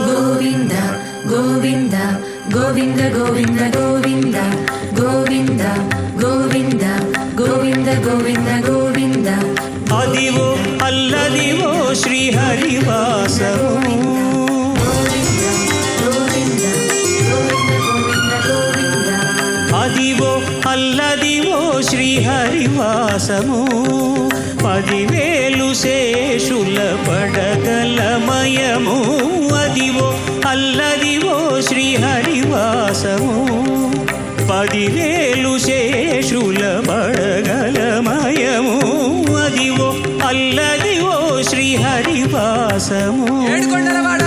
Govinda Govinda Govinda Govinda Govinda Govinda Govinda Govinda Govinda Govinda Adivo Alladivo శ్రీహరివాసము Adivo Alladivo శ్రీహరివాసము 10,000 శేషుల పడగలమయము Adivo Alladivo శ్రీహరివాసము 10,000 శేషుల పడగలమయము Adivo Alladivo శ్రీహరివాసము Edukondalavada